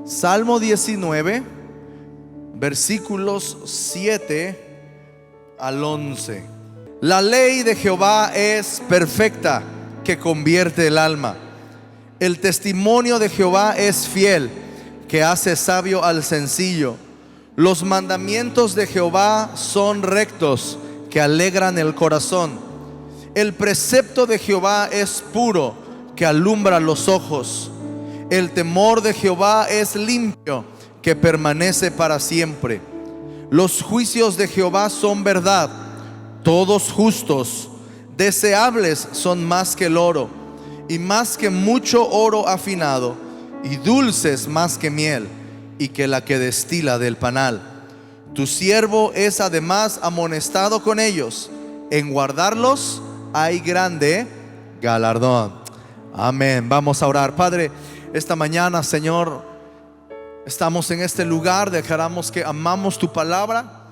Salmo 19, versículos 7 al 11. La ley de Jehová es perfecta, que convierte el alma. El testimonio de Jehová es fiel, que hace sabio al sencillo. Los mandamientos de Jehová son rectos, que alegran el corazón. El precepto de Jehová es puro, que alumbra los ojos. El temor de Jehová es limpio, que permanece para siempre. Los juicios de Jehová son verdad, todos justos. Deseables son más que el oro, y más que mucho oro afinado, y dulces más que miel, y que la que destila del panal. Tu siervo es además amonestado con ellos. En guardarlos hay grande galardón. Amén. Vamos a orar. Padre, esta mañana, Señor, estamos en este lugar. Declaramos que amamos tu palabra.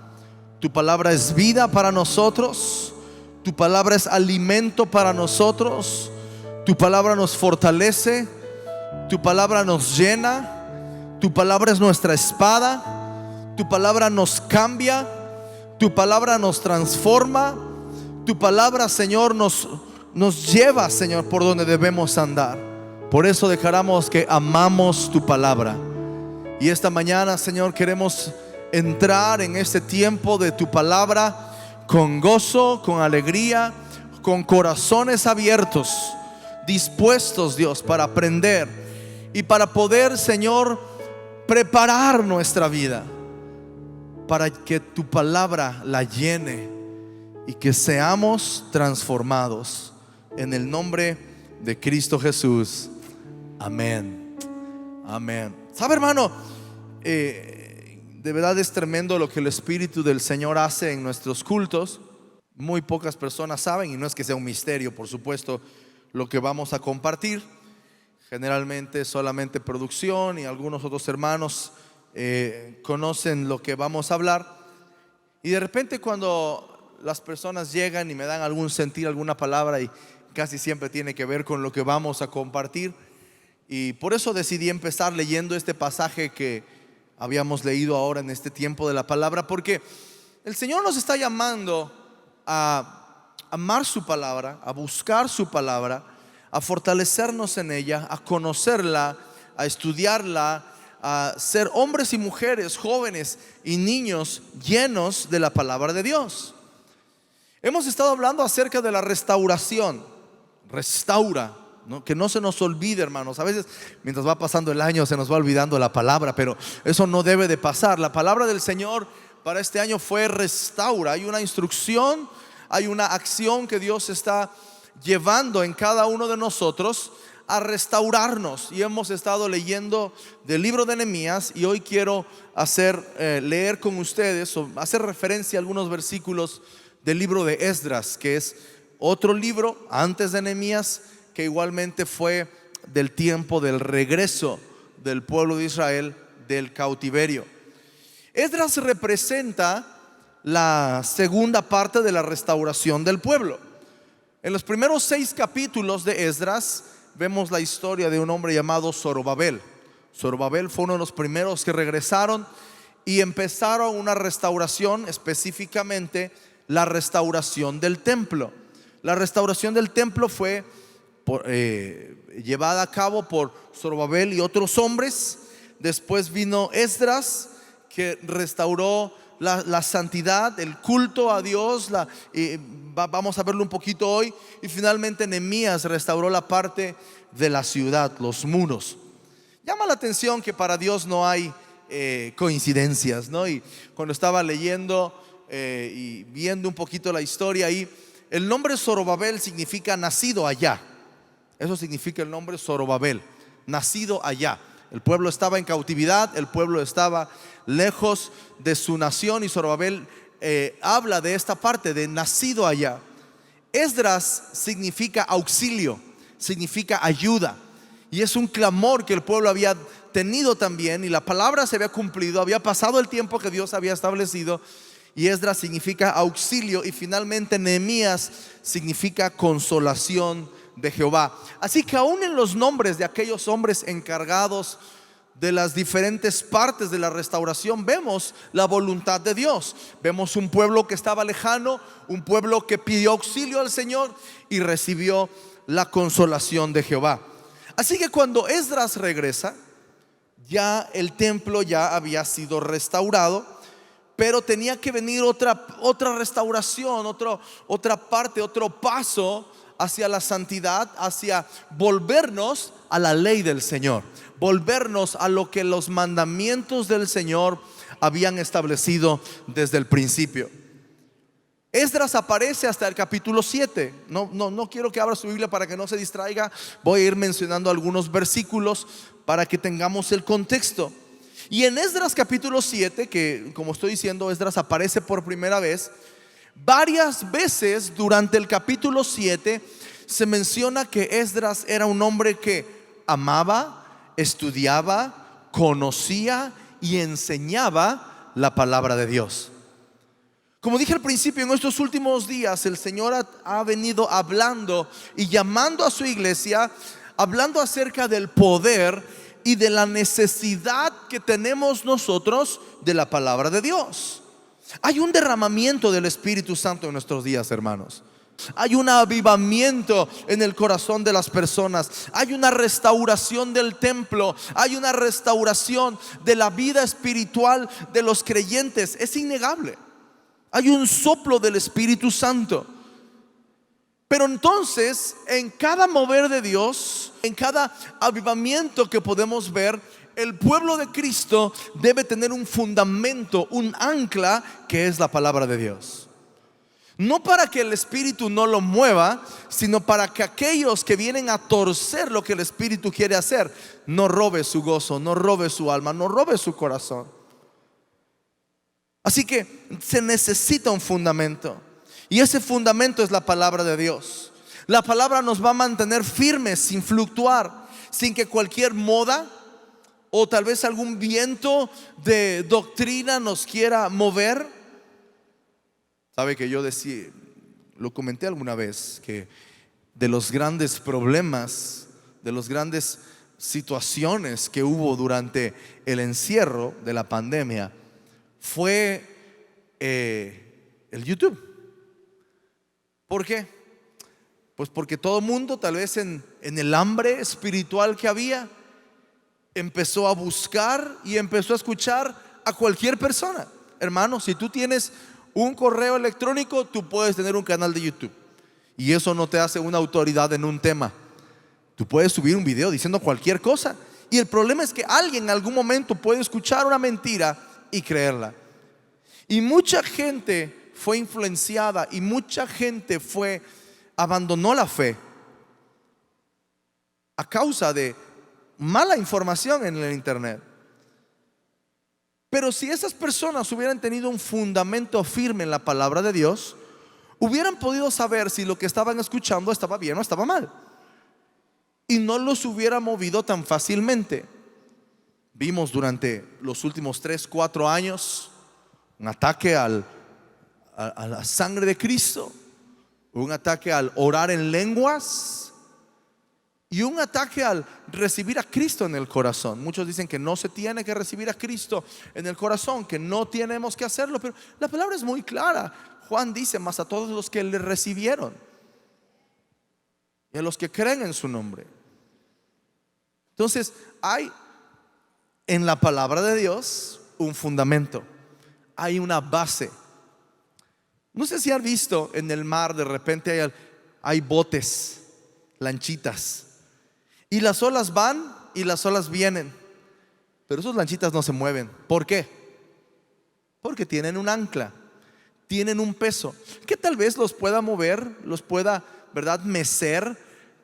Tu palabra es vida para nosotros. Tu palabra es alimento para nosotros. Tu palabra nos fortalece. Tu palabra nos llena. Tu palabra es nuestra espada. Tu palabra nos cambia. Tu palabra nos transforma. Tu palabra, Señor, nos lleva, Señor, por donde debemos andar. Por eso declaramos que amamos tu palabra. Y esta mañana, Señor, queremos entrar en este tiempo de tu palabra con gozo, con alegría, con corazones abiertos, dispuestos, Dios, para aprender y para poder, Señor, preparar nuestra vida para que tu palabra la llene y que seamos transformados en el nombre de Cristo Jesús. Amén. Amén. ¿Sabe, hermano? De verdad es tremendo lo que el Espíritu del Señor hace en nuestros cultos. Muy pocas personas saben, y no es que sea un misterio, por supuesto, lo que vamos a compartir. Generalmente solamente producción y algunos otros hermanos conocen lo que vamos a hablar. Y de repente cuando las personas llegan y me dan algún sentir, alguna palabra, y casi siempre tiene que ver con lo que vamos a compartir. Y por eso decidí empezar leyendo este pasaje que habíamos leído ahora en este tiempo de la palabra, porque el Señor nos está llamando a amar su palabra, a buscar su palabra, a fortalecernos en ella, a conocerla, a estudiarla, a ser hombres y mujeres, jóvenes y niños llenos de la palabra de Dios. Hemos estado hablando acerca de la restauración. Restaura, ¿no? Que no se nos olvide, hermanos. A veces mientras va pasando el año se nos va olvidando la palabra, pero eso no debe de pasar. La palabra del Señor para este año fue restaura. Hay una instrucción, hay una acción que Dios está llevando en cada uno de nosotros a restaurarnos. Y hemos estado leyendo del libro de Nehemías, y hoy quiero leer con ustedes o hacer referencia a algunos versículos del libro de Esdras, que es otro libro antes de Nehemías, que igualmente fue del tiempo del regreso del pueblo de Israel del cautiverio. Esdras representa la segunda parte de la restauración del pueblo. En los primeros 6 capítulos de Esdras vemos la historia de un hombre llamado Zorobabel. Zorobabel fue uno de los primeros que regresaron y empezaron una restauración, específicamente la restauración del templo. La restauración del templo fue llevada a cabo por Zorobabel y otros hombres. Después vino Esdras, que restauró la santidad, el culto a Dios. Vamos a verlo un poquito hoy. Y finalmente Nehemías restauró la parte de la ciudad, los muros. Llama la atención que para Dios no hay coincidencias, ¿no? Y cuando estaba leyendo y viendo un poquito la historia ahí, el nombre Zorobabel significa nacido allá. Eso significa el nombre Zorobabel, nacido allá. El pueblo estaba en cautividad, el pueblo estaba lejos de su nación, y Zorobabel habla de esta parte de nacido allá. Esdras significa auxilio, significa ayuda, y es un clamor que el pueblo había tenido también, y la palabra se había cumplido, había pasado el tiempo que Dios había establecido. Y Esdras significa auxilio, y finalmente Nehemías significa consolación de Jehová. Así que aún en los nombres de aquellos hombres encargados de las diferentes partes de la restauración vemos la voluntad de Dios. Vemos un pueblo que estaba lejano, un pueblo que pidió auxilio al Señor y recibió la consolación de Jehová. Así que cuando Esdras regresa, ya el templo ya había sido restaurado, pero tenía que venir otra restauración, otra parte, otro paso hacia la santidad, hacia volvernos a la ley del Señor, volvernos a lo que los mandamientos del Señor habían establecido desde el principio. Esdras aparece hasta el capítulo 7. No quiero que abra su Biblia para que no se distraiga. Voy a ir mencionando algunos versículos para que tengamos el contexto. Y en Esdras capítulo 7, que como estoy diciendo, Esdras aparece por primera vez, varias veces durante el capítulo 7 se menciona que Esdras era un hombre que amaba, estudiaba, conocía y enseñaba la palabra de Dios. Como dije al principio, en estos últimos días el Señor ha venido hablando y llamando a su iglesia, hablando acerca del poder y de la necesidad que tenemos nosotros de la palabra de Dios. Hay un derramamiento del Espíritu Santo en nuestros días, hermanos. Hay un avivamiento en el corazón de las personas. Hay una restauración del templo. Hay una restauración de la vida espiritual de los creyentes. Es innegable. Hay un soplo del Espíritu Santo. Pero entonces, en cada mover de Dios, en cada avivamiento que podemos ver, el pueblo de Cristo debe tener un fundamento, un ancla, que es la palabra de Dios. No para que el Espíritu no lo mueva, sino para que aquellos que vienen a torcer lo que el Espíritu quiere hacer, no robe su gozo, no robe su alma, no robe su corazón. Así que se necesita un fundamento, y ese fundamento es la palabra de Dios. La palabra nos va a mantener firmes, sin fluctuar, sin que cualquier moda o tal vez algún viento de doctrina nos quiera mover. Sabe que yo decía, lo comenté alguna vez, que de los grandes problemas, de las grandes situaciones que hubo durante el encierro de la pandemia, fue el YouTube. ¿Por qué? Pues porque todo el mundo, tal vez en el hambre espiritual que había, empezó a buscar y empezó a escuchar a cualquier persona. Hermano, si tú tienes un correo electrónico, tú puedes tener un canal de YouTube, y eso no te hace una autoridad en un tema. Tú puedes subir un video diciendo cualquier cosa, y el problema es que alguien en algún momento puede escuchar una mentira y creerla. Y mucha gente fue influenciada, y mucha gente abandonó la fe a causa de mala información en el internet. Pero si esas personas hubieran tenido un fundamento firme en la palabra de Dios, hubieran podido saber si lo que estaban escuchando estaba bien o estaba mal, y no los hubiera movido tan fácilmente. Vimos durante los últimos 3-4 años un ataque a la sangre de Cristo, un ataque al orar en lenguas, y un ataque al recibir a Cristo en el corazón. Muchos dicen que no se tiene que recibir a Cristo en el corazón, que no tenemos que hacerlo, pero la palabra es muy clara. Juan dice: más a todos los que le recibieron y a los que creen en su nombre. Entonces hay en la palabra de Dios un fundamento, hay una base. No sé si han visto en el mar, de repente hay botes, lanchitas, y las olas van y las olas vienen, pero esas lanchitas no se mueven. ¿Por qué? Porque tienen un ancla, tienen un peso que tal vez los pueda mover, los pueda, ¿verdad?, mecer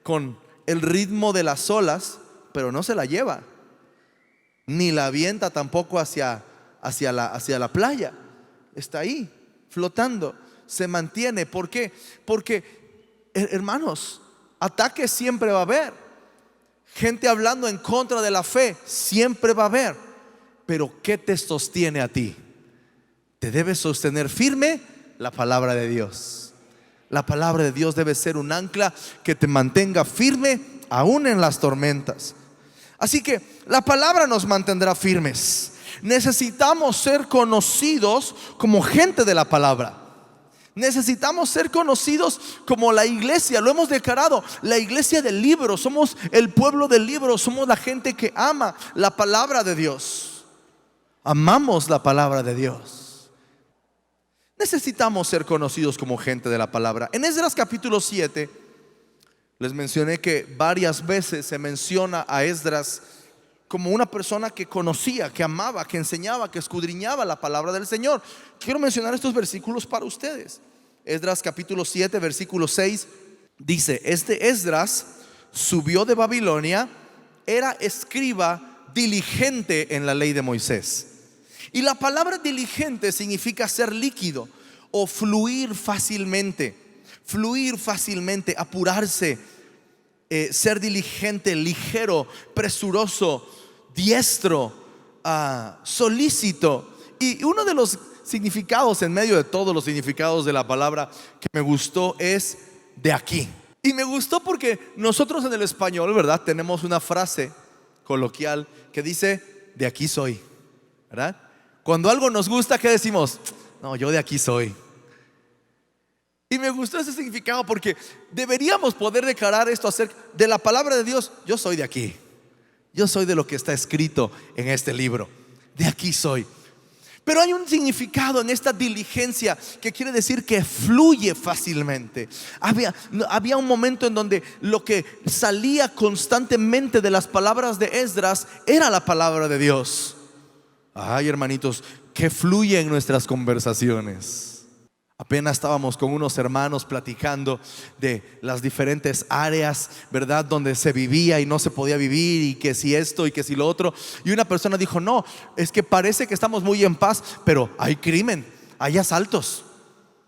con el ritmo de las olas, pero no se la lleva, ni la avienta tampoco hacia la playa. Está ahí flotando, se mantiene. ¿Por qué? Porque, hermanos, ataques siempre va a haber, gente hablando en contra de la fe siempre va a haber, pero ¿qué te sostiene a ti? Te debe sostener firme la palabra de Dios. La palabra de Dios debe ser un ancla que te mantenga firme aún en las tormentas. Así que la palabra nos mantendrá firmes. Necesitamos ser conocidos como gente de la palabra. Necesitamos ser conocidos como la iglesia. Lo hemos declarado, la iglesia del libro. Somos el pueblo del libro. Somos la gente que ama la palabra de Dios. Amamos la palabra de Dios. Necesitamos ser conocidos como gente de la palabra. En Esdras capítulo 7 les mencioné que varias veces se menciona a Esdras como una persona que conocía, que amaba, que enseñaba, que escudriñaba la palabra del Señor. Quiero mencionar estos versículos para ustedes. Esdras capítulo 7 versículo 6 dice: este Esdras subió de Babilonia, era escriba diligente en la ley de Moisés. Y la palabra diligente significa ser líquido o fluir fácilmente, apurarse, ser diligente, ligero, presuroso, diestro, solícito. Y uno de los significados, en medio de todos los significados de la palabra, que me gustó es de aquí. Y me gustó porque nosotros en el español, ¿verdad?, tenemos una frase coloquial que dice: de aquí soy, ¿verdad? Cuando algo nos gusta, ¿qué decimos? No, yo de aquí soy. Y me gustó ese significado porque deberíamos poder declarar esto acerca de la palabra de Dios. Yo soy de aquí. Yo soy de lo que está escrito en este libro. De aquí soy. Pero hay un significado en esta diligencia que quiere decir que fluye fácilmente. Había un momento en donde lo que salía constantemente de las palabras de Esdras era la palabra de Dios. Ay, hermanitos, que fluye en nuestras conversaciones. Apenas estábamos con unos hermanos platicando de las diferentes áreas, ¿verdad?, donde se vivía y no se podía vivir, y que si esto y que si lo otro. Y una persona dijo: no, es que parece que estamos muy en paz, pero hay crimen, hay asaltos,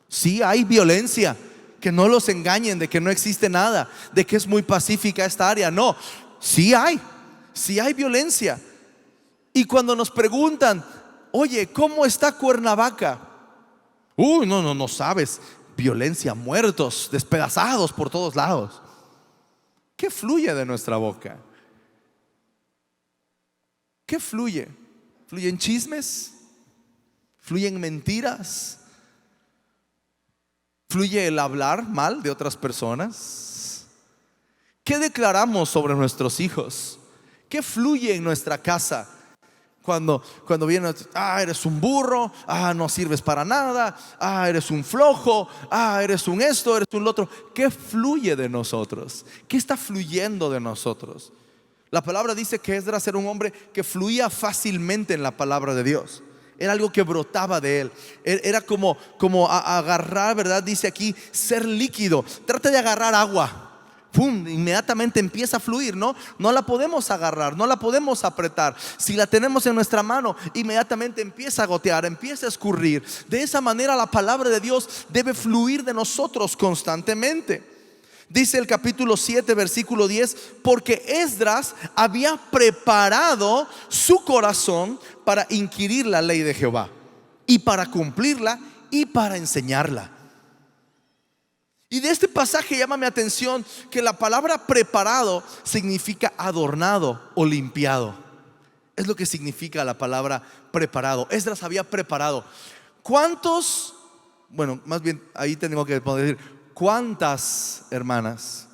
sí hay violencia. Que no los engañen de que no existe nada, de que es muy pacífica esta área. No, sí hay violencia. Y cuando nos preguntan: oye, ¿cómo está Cuernavaca? Uy, no sabes, violencia, muertos, despedazados por todos lados. ¿Qué fluye de nuestra boca? ¿Qué fluye? ¿Fluyen chismes? ¿Fluyen mentiras? ¿Fluye el hablar mal de otras personas? ¿Qué declaramos sobre nuestros hijos? ¿Qué fluye en nuestra casa? Cuando vienen: eres un burro, no sirves para nada, eres un flojo, eres un esto, eres un lo otro. ¿Qué fluye de nosotros? ¿Qué está fluyendo de nosotros? La palabra dice que Esdras era un hombre que fluía fácilmente en la palabra de Dios. Era algo que brotaba de él. Era como agarrar, ¿verdad? Dice aquí, ser líquido. Trata de agarrar agua. ¡Pum! Inmediatamente empieza a fluir, ¿no? No la podemos agarrar, no la podemos apretar. Si la tenemos en nuestra mano, inmediatamente empieza a gotear, empieza a escurrir. De esa manera la palabra de Dios debe fluir de nosotros constantemente. Dice el capítulo 7 versículo 10: porque Esdras había preparado su corazón para inquirir la ley de Jehová, y para cumplirla, y para enseñarla. Y de este pasaje llama mi atención que la palabra preparado significa adornado o limpiado. Es lo que significa la palabra preparado. Esdras había preparado. ¿Cuántos? Bueno, más bien ahí tengo que decir: ¿cuántas hermanas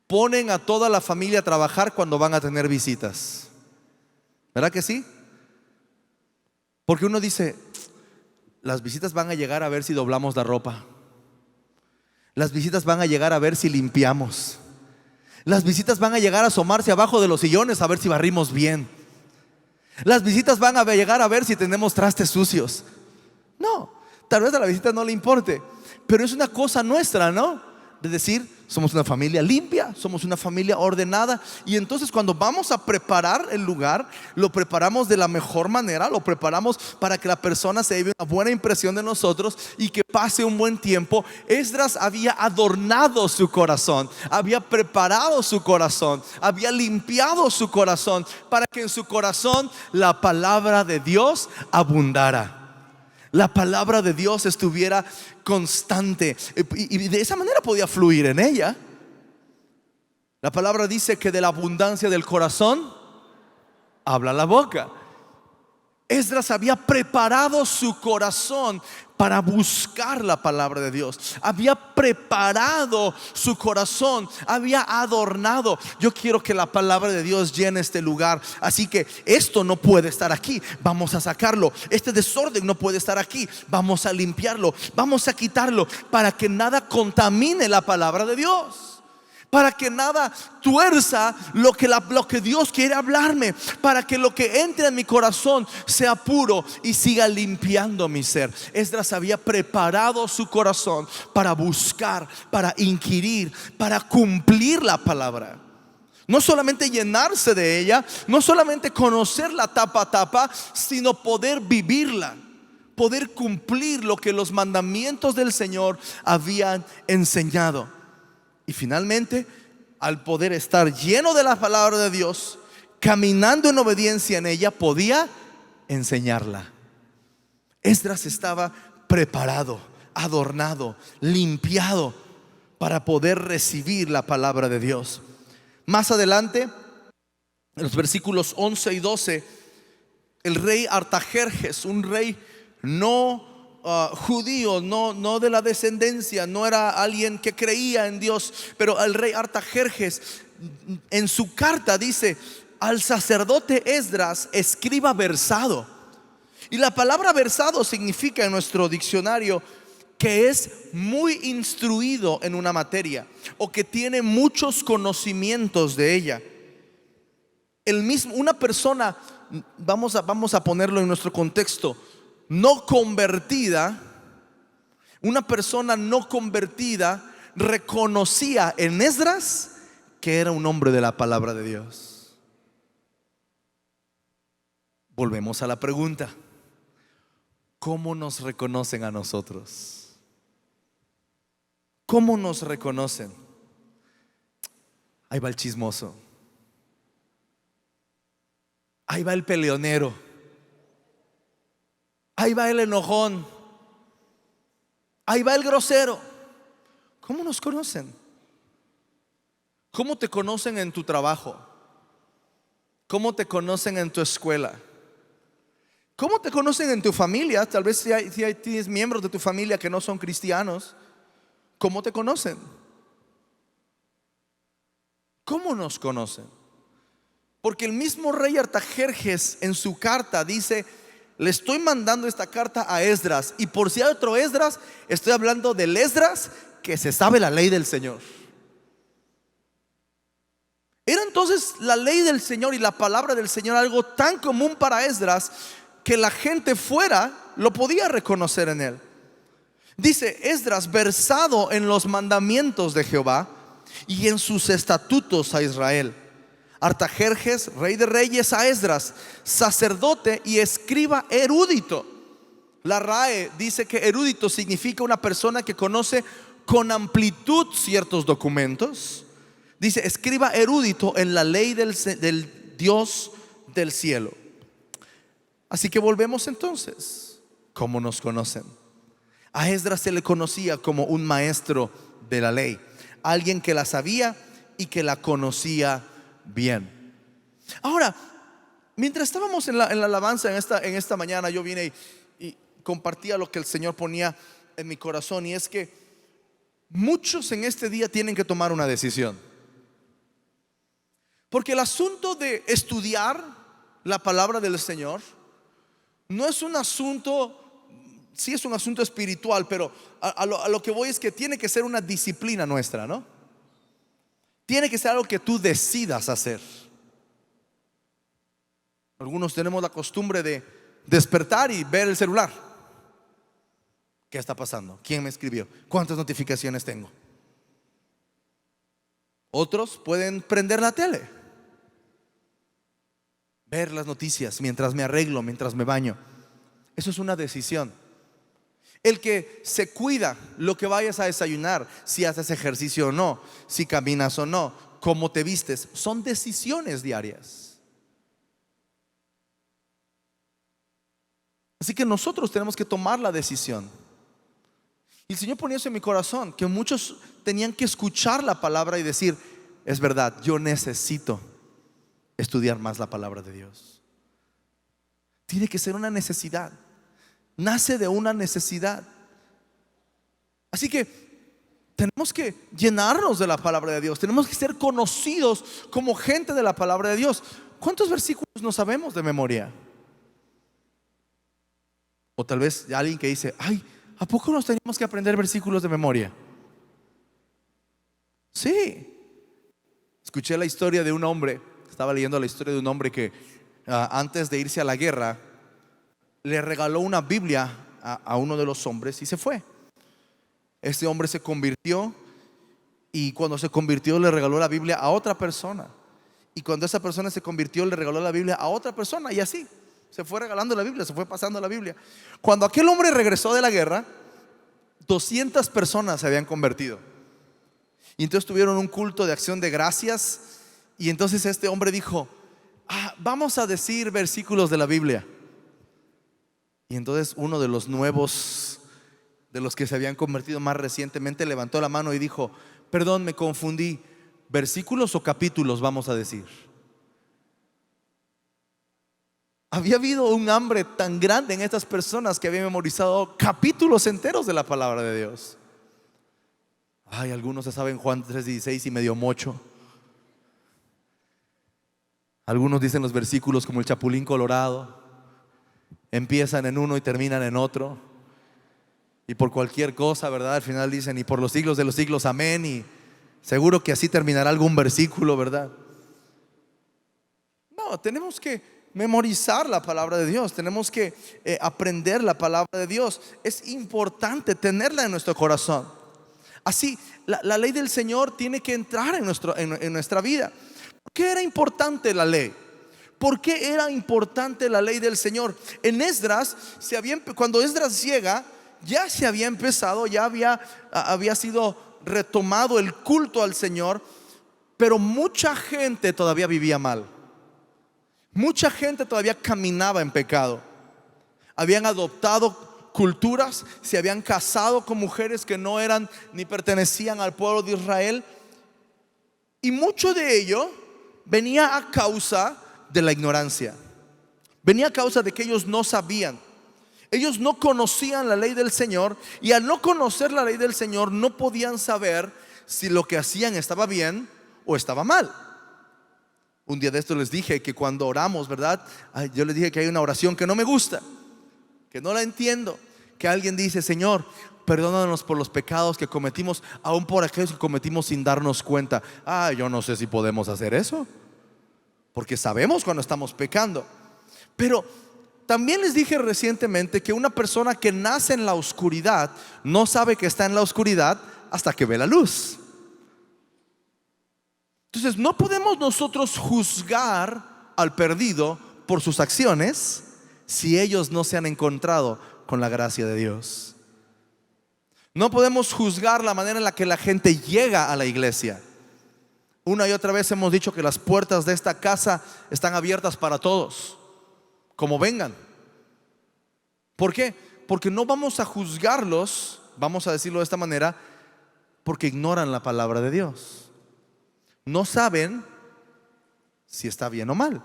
ponen a toda la familia a trabajar cuando van a tener visitas? ¿Verdad que sí? Porque uno dice: las visitas van a llegar a ver si doblamos la ropa. Las visitas van a llegar a ver si limpiamos. Las visitas van a llegar a asomarse abajo de los sillones a ver si barrimos bien. Las visitas van a llegar a ver si tenemos trastes sucios. No, tal vez a la visita no le importe, pero es una cosa nuestra, ¿no? De decir: somos una familia limpia, somos una familia ordenada. Y entonces cuando vamos a preparar el lugar, lo preparamos de la mejor manera. Lo preparamos para que la persona se lleve una buena impresión de nosotros y que pase un buen tiempo. Esdras había adornado su corazón, había preparado su corazón, había limpiado su corazón, para que en su corazón la palabra de Dios abundara, la palabra de Dios estuviera constante, y de esa manera podía fluir en ella. La palabra dice que de la abundancia del corazón habla la boca. Esdras había preparado su corazón para buscar la palabra de Dios. Había preparado su corazón, había adornado. Yo quiero que la palabra de Dios llene este lugar. Así que esto no puede estar aquí, vamos a sacarlo. Este desorden no puede estar aquí, vamos a limpiarlo, vamos a quitarlo, para que nada contamine la palabra de Dios, para que nada tuerza lo que Dios quiere hablarme, para que lo que entre en mi corazón sea puro y siga limpiando mi ser. Esdras había preparado su corazón para buscar, para inquirir, para cumplir la palabra. No solamente llenarse de ella, no solamente conocerla tapa a tapa, sino poder vivirla, poder cumplir lo que los mandamientos del Señor habían enseñado. Y finalmente, al poder estar lleno de la palabra de Dios, caminando en obediencia en ella, podía enseñarla. Esdras estaba preparado, adornado, limpiado para poder recibir la palabra de Dios. Más adelante, en los versículos 11 y 12, el rey Artajerjes, un rey judío, no de la descendencia, no era alguien que creía en Dios, pero el rey Artajerjes en su carta dice: al sacerdote Esdras, escriba versado. Y la palabra versado significa en nuestro diccionario que es muy instruido en una materia, o que tiene muchos conocimientos de ella. Una persona, vamos a ponerlo en nuestro contexto, no convertida, una persona no convertida reconocía en Esdras que era un hombre de la palabra de Dios. Volvemos a la pregunta: ¿cómo nos reconocen a nosotros? ¿Cómo nos reconocen? Ahí va el chismoso, ahí va el peleonero, ahí va el enojón, ahí va el grosero. ¿Cómo nos conocen? ¿Cómo te conocen en tu trabajo? ¿Cómo te conocen en tu escuela? ¿Cómo te conocen en tu familia? Tal vez si tienes miembros de tu familia que no son cristianos, ¿cómo te conocen? ¿Cómo nos conocen? Porque el mismo rey Artajerjes en su carta dice: le estoy mandando esta carta a Esdras, y por si hay otro Esdras, estoy hablando del Esdras que se sabe la ley del Señor. Era entonces la ley del Señor y la palabra del Señor algo tan común para Esdras que la gente fuera lo podía reconocer en él. Dice: Esdras, versado en los mandamientos de Jehová y en sus estatutos a Israel. Artajerjes, rey de reyes, a Esdras, sacerdote y escriba erudito. La RAE dice que erudito significa una persona que conoce con amplitud ciertos documentos. Dice: escriba erudito en la ley del Dios del cielo. Así que volvemos entonces. ¿Cómo nos conocen? A Esdras se le conocía como un maestro de la ley, alguien que la sabía y que la conocía bien. Ahora, mientras estábamos en la alabanza en esta mañana, yo vine y compartía lo que el Señor ponía en mi corazón, y es que muchos en este día tienen que tomar una decisión. Porque el asunto de estudiar la palabra del Señor no es un asunto, sí es un asunto espiritual, pero a lo que voy es que tiene que ser una disciplina nuestra, ¿no? Tiene que ser algo que tú decidas hacer. Algunos tenemos la costumbre de despertar y ver el celular. ¿Qué está pasando? ¿Quién me escribió? ¿Cuántas notificaciones tengo? Otros pueden prender la tele, ver las noticias mientras me arreglo, mientras me baño. Eso es una decisión. El que se cuida lo que vayas a desayunar, si haces ejercicio o no, si caminas o no, cómo te vistes, son decisiones diarias. Así que nosotros tenemos que tomar la decisión. Y el Señor ponía eso en mi corazón, que muchos tenían que escuchar la palabra y decir: es verdad, yo necesito estudiar más la palabra de Dios. Tiene que ser una necesidad. Nace de una necesidad. Así que tenemos que llenarnos de la palabra de Dios. Tenemos que ser conocidos como gente de la palabra de Dios. ¿Cuántos versículos no sabemos de memoria? O tal vez alguien que dice: ay, ¿a poco nos tenemos que aprender versículos de memoria? Sí. Escuché la historia de un hombre. Estaba leyendo la historia de un hombre que antes de irse a la guerra le regaló una Biblia a uno de los hombres y se fue. Este hombre se convirtió, y cuando se convirtió le regaló la Biblia a otra persona, y cuando esa persona se convirtió le regaló la Biblia a otra persona, y así se fue regalando la Biblia, se fue pasando la Biblia. Cuando aquel hombre regresó de la guerra, 200 personas se habían convertido, y entonces tuvieron un culto de acción de gracias. Y entonces este hombre dijo: vamos a decir versículos de la Biblia. Y entonces uno de los nuevos, de los que se habían convertido más recientemente, levantó la mano y dijo: perdón, me confundí, ¿versículos o capítulos vamos a decir? Había habido un hambre tan grande en estas personas que habían memorizado capítulos enteros de la palabra de Dios. Ay, algunos se saben Juan 3:16 y medio mocho. Algunos dicen los versículos como el Chapulín Colorado. Empiezan en uno y terminan en otro. Y por cualquier cosa, ¿verdad? Al final dicen: y por los siglos de los siglos, amén. Y seguro que así terminará algún versículo, ¿verdad? No, tenemos que memorizar la palabra de Dios. Tenemos que aprender la palabra de Dios. Es importante tenerla en nuestro corazón. Así, la ley del Señor tiene que entrar en nuestra vida. ¿Por qué era importante la ley? ¿Por qué era importante la ley del Señor? En Esdras, cuando Esdras llega, ya se había empezado, ya había sido retomado el culto al Señor, pero mucha gente todavía vivía mal. Mucha gente todavía caminaba en pecado. Habían adoptado culturas, se habían casado con mujeres que no eran ni pertenecían al pueblo de Israel, y mucho de ello venía a causa de la ignorancia. Venía a causa de que ellos no sabían. Ellos no conocían la ley del Señor, y al no conocer la ley del Señor no podían saber si lo que hacían estaba bien o estaba mal. Un día de esto les dije que cuando oramos, ¿verdad? Yo les dije que hay una oración que no me gusta, que no la entiendo. Que alguien dice: Señor, perdónanos por los pecados que cometimos, aún por aquellos que cometimos sin darnos cuenta. Yo no sé si podemos hacer eso, porque sabemos cuando estamos pecando. Pero también les dije recientemente que una persona que nace en la oscuridad no sabe que está en la oscuridad hasta que ve la luz. Entonces no podemos nosotros juzgar al perdido por sus acciones si ellos no se han encontrado con la gracia de Dios. No podemos juzgar la manera en la que la gente llega a la iglesia. Una y otra vez hemos dicho que las puertas de esta casa están abiertas para todos, como vengan. ¿Por qué? Porque no vamos a juzgarlos, vamos a decirlo de esta manera, porque ignoran la palabra de Dios. No saben si está bien o mal.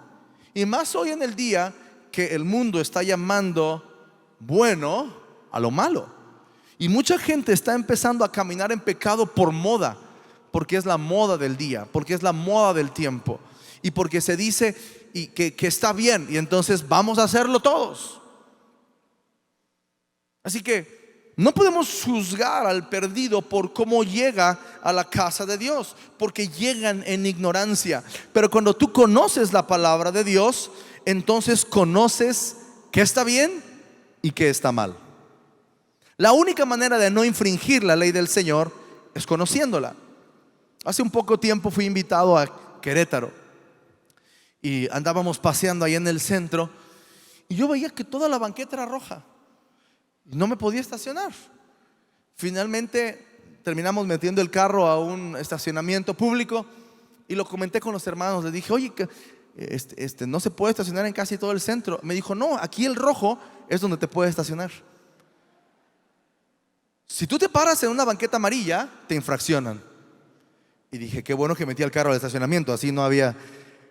Y más hoy en el día que el mundo está llamando bueno a lo malo. Y mucha gente está empezando a caminar en pecado por moda, porque es la moda del día, porque es la moda del tiempo, y porque se dice que está bien, y entonces vamos a hacerlo todos. Así que no podemos juzgar al perdido por cómo llega a la casa de Dios, porque llegan en ignorancia. Pero cuando tú conoces la palabra de Dios, entonces conoces qué está bien y qué está mal. La única manera de no infringir la ley del Señor es conociéndola. Hace un poco tiempo fui invitado a Querétaro y andábamos paseando ahí en el centro, y yo veía que toda la banqueta era roja y no me podía estacionar. Finalmente terminamos metiendo el carro a un estacionamiento público y lo comenté con los hermanos. Les dije: oye, no se puede estacionar en casi todo el centro. Me dijo: no, aquí el rojo es donde te puedes estacionar. Si tú te paras en una banqueta amarilla, te infraccionan. Y dije, qué bueno que metí el carro al estacionamiento, así no había.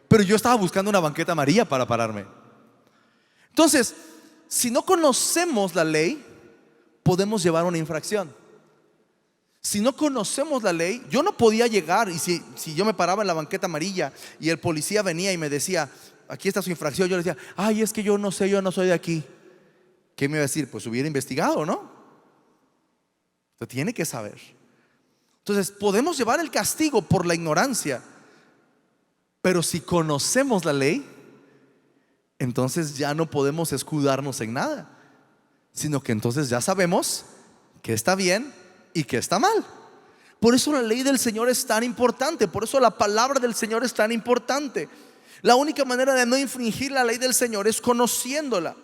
Pero yo estaba buscando una banqueta amarilla para pararme. Entonces, si no conocemos la ley, podemos llevar una infracción. Si no conocemos la ley, yo no podía llegar. Y si yo me paraba en la banqueta amarilla y el policía venía y me decía, aquí está su infracción, yo le decía, ay, es que yo no sé, yo no soy de aquí. ¿Qué me iba a decir? Pues hubiera investigado, ¿no? Usted tiene que saber. Entonces podemos llevar el castigo por la ignorancia, pero si conocemos la ley, entonces ya no podemos escudarnos en nada, sino que entonces ya sabemos que está bien y que está mal. Por eso la ley del Señor es tan importante. Por eso la palabra del Señor es tan importante. La única manera de no infringir la ley del Señor es conociéndola.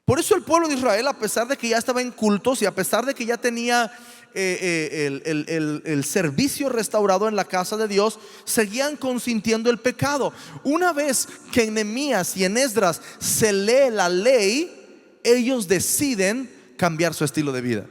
Por eso el pueblo de Israel, a pesar de que ya estaba en cultos y a pesar de que ya tenía el servicio restaurado en la casa de Dios, seguían consintiendo el pecado. Una vez que en Nehemías y en Esdras se lee la ley, ellos deciden cambiar su estilo de vida.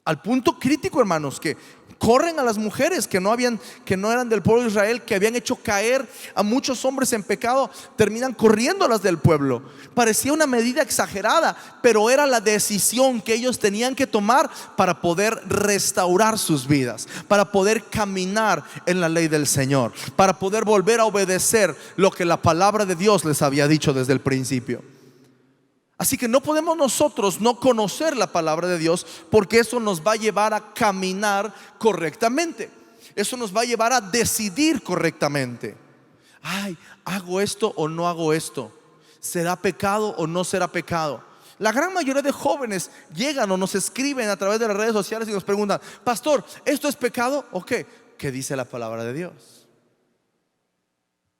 Al punto crítico, hermanos, que corren a las mujeres que no eran del pueblo de Israel, que habían hecho caer a muchos hombres en pecado, terminan corriéndolas del pueblo. Parecía una medida exagerada, pero era la decisión que ellos tenían que tomar para poder restaurar sus vidas, para poder caminar en la ley del Señor, para poder volver a obedecer lo que la palabra de Dios les había dicho desde el principio. Así que no podemos nosotros no conocer la palabra de Dios, porque eso nos va a llevar a caminar correctamente. Eso nos va a llevar a decidir correctamente. Ay, ¿hago esto o no hago esto? ¿Será pecado o no será pecado? La gran mayoría de jóvenes llegan o nos escriben a través de las redes sociales y nos preguntan, pastor, ¿esto es pecado o qué? ¿Qué dice la palabra de Dios?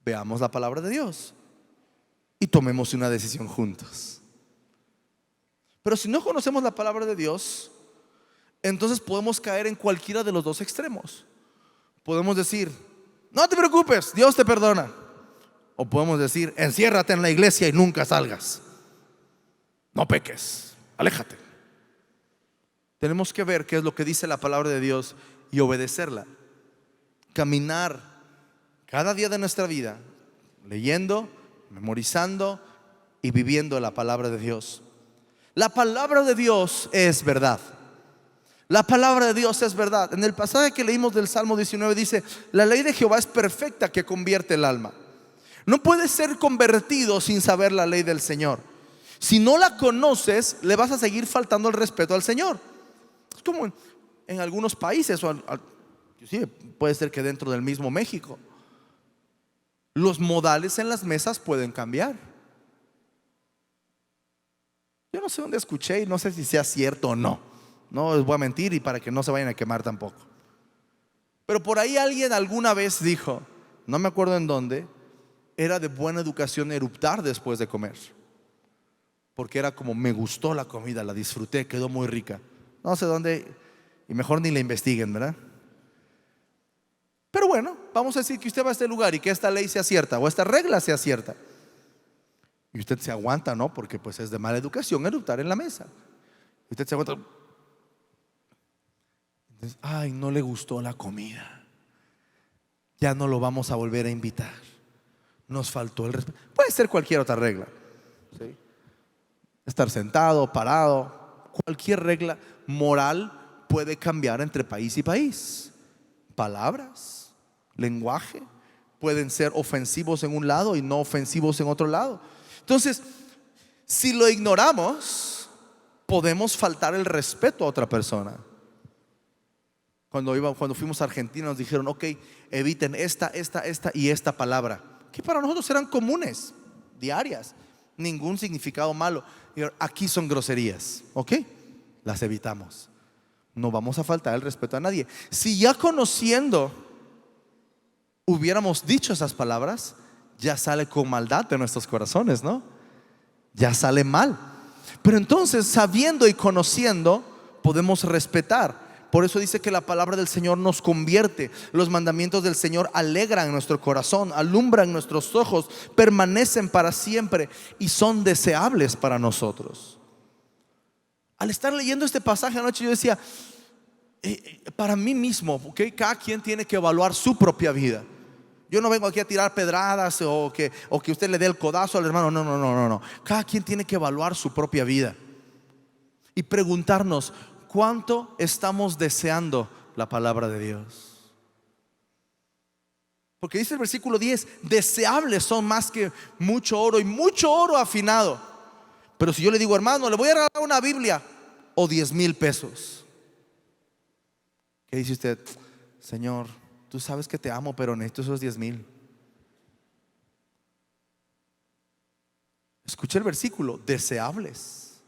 Veamos la palabra de Dios y tomemos una decisión juntos. Pero si no conocemos la palabra de Dios, entonces podemos caer en cualquiera de los dos extremos. Podemos decir, no te preocupes, Dios te perdona. O podemos decir, enciérrate en la iglesia y nunca salgas. No peques, aléjate. Tenemos que ver qué es lo que dice la palabra de Dios y obedecerla. Caminar cada día de nuestra vida, leyendo, memorizando y viviendo la palabra de Dios. La palabra de Dios es verdad. La palabra de Dios es verdad. En el pasaje que leímos del Salmo 19 dice, la ley de Jehová es perfecta que convierte el alma. No puedes ser convertido sin saber la ley del Señor. Si no la conoces, le vas a seguir faltando el respeto al Señor. Es como en algunos países, o sí, puede ser que dentro del mismo México, los modales en las mesas pueden cambiar. Yo no sé dónde escuché y no sé si sea cierto o no. No les voy a mentir y para que no se vayan a quemar tampoco. Pero por ahí alguien alguna vez dijo, no me acuerdo en dónde, era de buena educación eruptar después de comer. Porque era como, me gustó la comida, la disfruté, quedó muy rica. No sé dónde, y mejor ni la investiguen, ¿verdad? Pero bueno, vamos a decir que usted va a este lugar y que esta ley sea cierta o esta regla sea cierta. Y usted se aguanta, ¿no? Porque pues es de mala educación eruptar en la mesa. Y usted se aguanta. Entonces, ay, no le gustó la comida. Ya no lo vamos a volver a invitar. Nos faltó el respeto. Puede ser cualquier otra regla, ¿sí? Estar sentado, parado. Cualquier regla moral puede cambiar entre país y país. Palabras, lenguaje pueden ser ofensivos en un lado y no ofensivos en otro lado. Entonces, si lo ignoramos, podemos faltar el respeto a otra persona. Cuando fuimos a Argentina nos dijeron, ok, eviten esta y esta palabra, que para nosotros eran comunes, diarias, ningún significado malo. Y aquí son groserías, ok, las evitamos. No vamos a faltar el respeto a nadie. Si ya conociendo hubiéramos dicho esas palabras, ya sale con maldad de nuestros corazones, ¿no? Ya sale mal. Pero entonces, sabiendo y conociendo, podemos respetar. Por eso dice que la palabra del Señor nos convierte. Los mandamientos del Señor alegran nuestro corazón, alumbran nuestros ojos, permanecen para siempre y son deseables para nosotros. Al estar leyendo este pasaje anoche, yo decía, para mí mismo, ¿ok? Cada quien tiene que evaluar su propia vida. Yo no vengo aquí a tirar pedradas o que usted le dé el codazo al hermano. No, no, no, no, no. Cada quien tiene que evaluar su propia vida y preguntarnos cuánto estamos deseando la palabra de Dios. Porque dice el versículo 10: deseables son más que mucho oro y mucho oro afinado. Pero si yo le digo, hermano, le voy a regalar una Biblia o 10,000 pesos, ¿qué dice usted? Señor, tú sabes que te amo, pero necesito esos 10,000. Escuché el versículo: deseables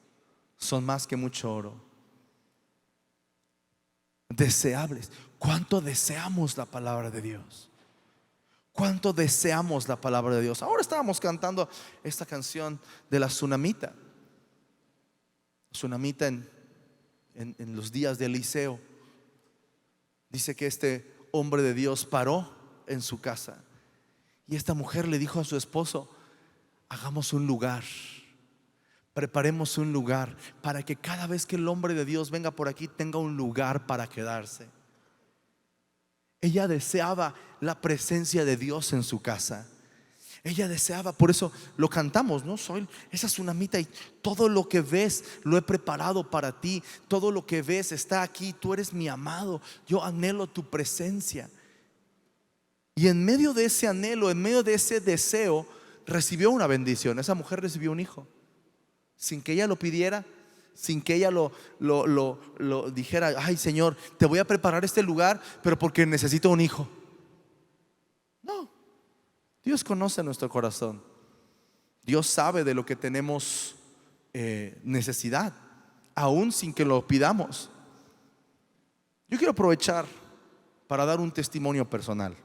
son más que mucho oro. Deseables. ¿Cuánto deseamos la palabra de Dios? ¿Cuánto deseamos la palabra de Dios? Ahora estábamos cantando esta canción de la tsunamita. Tsunamita en los días de Eliseo. Dice que este hombre de Dios paró en su casa y esta mujer le dijo a su esposo: hagamos un lugar, preparemos un lugar para que cada vez que el hombre de Dios venga por aquí tenga un lugar para quedarse. Ella deseaba la presencia de Dios en su casa. Ella deseaba, por eso lo cantamos, ¿no? Soy esa tsunamita y todo lo que ves lo he preparado para ti. Todo lo que ves está aquí. Tú eres mi amado. Yo anhelo tu presencia. Y en medio de ese anhelo, en medio de ese deseo, recibió una bendición. Esa mujer recibió un hijo sin que ella lo pidiera, sin que ella lo dijera: ay, Señor, te voy a preparar este lugar, pero porque necesito un hijo. No, Dios conoce nuestro corazón. Dios sabe de lo que tenemos necesidad, aún sin que lo pidamos. Yo quiero aprovechar para dar un testimonio personal.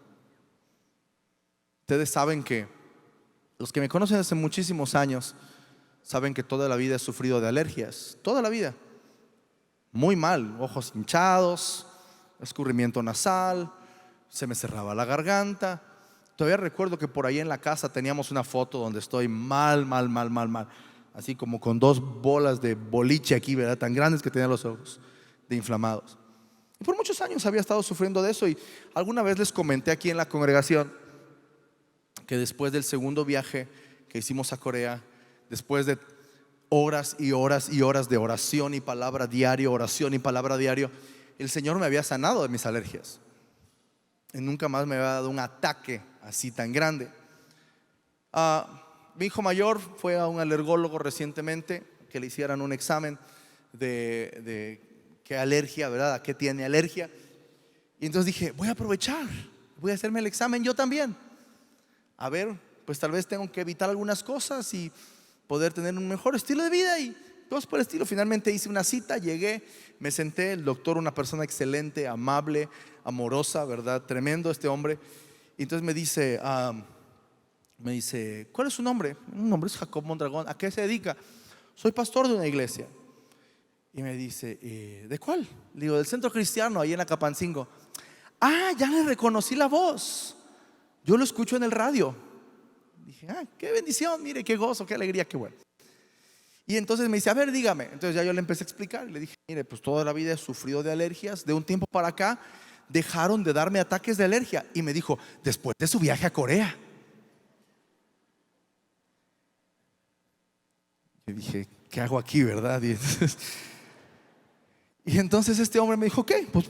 Ustedes saben que, los que me conocen hace muchísimos años, saben que toda la vida he sufrido de alergias. Toda la vida. Muy mal. Ojos hinchados, escurrimiento nasal, se me cerraba la garganta. Todavía recuerdo que por ahí en la casa teníamos una foto donde estoy mal, así como con 2 bolas de boliche aquí, ¿verdad? Tan grandes que tenía los ojos, de inflamados. Y por muchos años había estado sufriendo de eso. Y alguna vez les comenté aquí en la congregación que después del segundo viaje que hicimos a Corea, después de horas y horas y horas de oración y palabra diario, oración y palabra diario, el Señor me había sanado de mis alergias. Y nunca más me había dado un ataque así tan grande. Mi hijo mayor fue a un alergólogo recientemente que le hicieran un examen de qué alergia, ¿verdad? ¿A qué tiene alergia? Y entonces dije: voy a aprovechar, voy a hacerme el examen yo también. A ver, pues tal vez tengo que evitar algunas cosas y poder tener un mejor estilo de vida y cosas por el estilo. Finalmente hice una cita, llegué, me senté. El doctor, una persona excelente, amable, amorosa, ¿verdad? Tremendo este hombre. Y entonces me dice, ¿cuál es su nombre? Un nombre es Jacob Mondragón. ¿A qué se dedica? Soy pastor de una iglesia. Y me dice, ¿de cuál? Le digo, del Centro Cristiano, ahí en Acapancingo. Ah, ya le reconocí la voz. Yo lo escucho en el radio. Dije, qué bendición, mire, qué gozo, qué alegría, qué bueno. Y entonces me dice, a ver, dígame. Entonces ya yo le empecé a explicar. Le dije, mire, pues toda la vida he sufrido de alergias. De un tiempo para acá dejaron de darme ataques de alergia. Y me dijo, después de su viaje a Corea. Y dije, ¿qué hago aquí, verdad? Y entonces este hombre me dijo, ¿qué? Pues,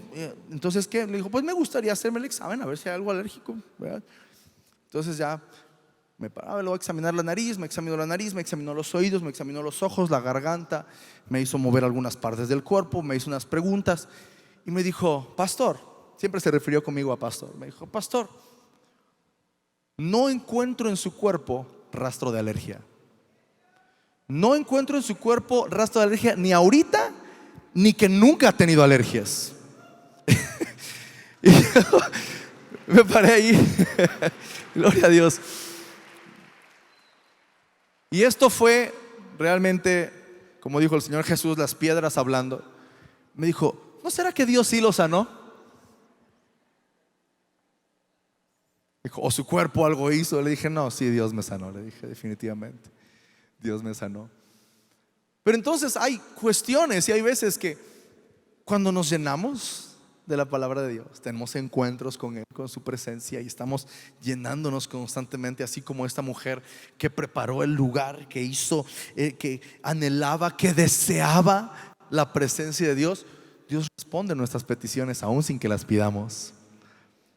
entonces, ¿qué? Le dijo, pues me gustaría hacerme el examen, a ver si hay algo alérgico, ¿verdad? Entonces ya me paraba, le voy a examinar la nariz, me examinó la nariz, me examinó los oídos, me examinó los ojos, la garganta, me hizo mover algunas partes del cuerpo, me hizo unas preguntas y me dijo, pastor, siempre se refirió conmigo a pastor, me dijo, pastor, no encuentro en su cuerpo rastro de alergia. No encuentro en su cuerpo rastro de alergia, ni ahorita, ni que nunca ha tenido alergias. Y yo me paré ahí. Gloria a Dios. Y esto fue realmente, como dijo el Señor Jesús, las piedras hablando. Me dijo, ¿no será que Dios sí lo sanó? Dijo, o su cuerpo algo hizo. Le dije, no, sí, Dios me sanó. Le dije, definitivamente, Dios me sanó. Pero entonces hay cuestiones y hay veces que cuando nos llenamos de la palabra de Dios, tenemos encuentros con Él, con su presencia, y estamos llenándonos constantemente, así como esta mujer que preparó el lugar, que hizo, que anhelaba, que deseaba la presencia de Dios. Dios responde nuestras peticiones aún sin que las pidamos,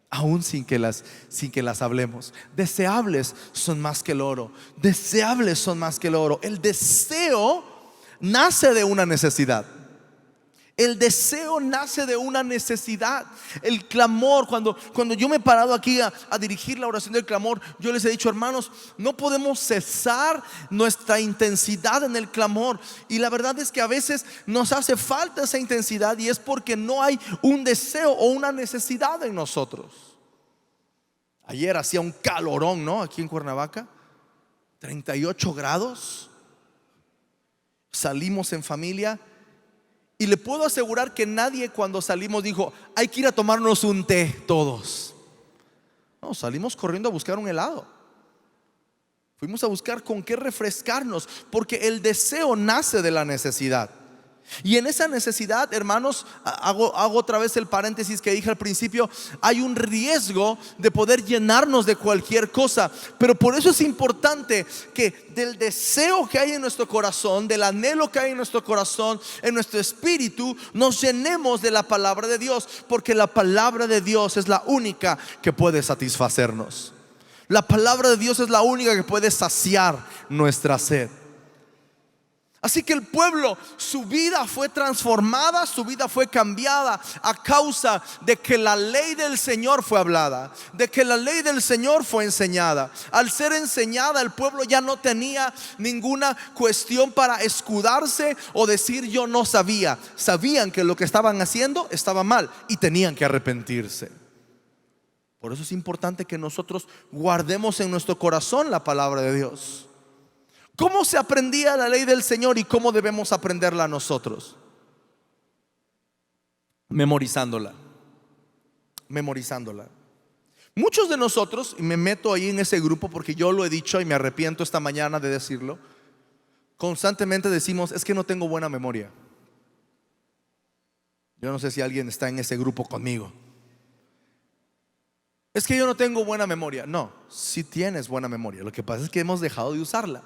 aún sin que las hablemos. Deseables son más que el oro, deseables son más que el oro. El deseo nace de una necesidad. El deseo nace de una necesidad. El clamor, cuando yo me he parado aquí a dirigir la oración del clamor, yo les he dicho: hermanos, no podemos cesar nuestra intensidad en el clamor. Y la verdad es que a veces nos hace falta esa intensidad, y es porque no hay un deseo o una necesidad en nosotros. Ayer hacía un calorón, ¿no? Aquí en Cuernavaca, 38 grados. Salimos en familia, y le puedo asegurar que nadie, cuando salimos, dijo: hay que ir a tomarnos un té todos. No, salimos corriendo a buscar un helado. Fuimos a buscar con qué refrescarnos, porque el deseo nace de la necesidad. Y en esa necesidad, hermanos, hago otra vez el paréntesis que dije al principio: hay un riesgo de poder llenarnos de cualquier cosa. Pero por eso es importante que del deseo que hay en nuestro corazón, del anhelo que hay en nuestro corazón, en nuestro espíritu, nos llenemos de la palabra de Dios, porque la palabra de Dios es la única que puede satisfacernos. La palabra de Dios es la única que puede saciar nuestra sed. Así que el pueblo, su vida fue transformada, su vida fue cambiada a causa de que la ley del Señor fue hablada, de que la ley del Señor fue enseñada. Al ser enseñada, el pueblo ya no tenía ninguna cuestión para escudarse o decir: yo no sabía. Sabían que lo que estaban haciendo estaba mal y tenían que arrepentirse. Por eso es importante que nosotros guardemos en nuestro corazón la palabra de Dios. ¿Cómo se aprendía la ley del Señor y cómo debemos aprenderla nosotros? Memorizándola. Muchos de nosotros, y me meto ahí en ese grupo porque yo lo he dicho y me arrepiento esta mañana de decirlo, constantemente decimos: es que no tengo buena memoria. Yo no sé si alguien está en ese grupo conmigo. Es que yo no tengo buena memoria. No, sí tienes buena memoria. Lo que pasa es que hemos dejado de usarla.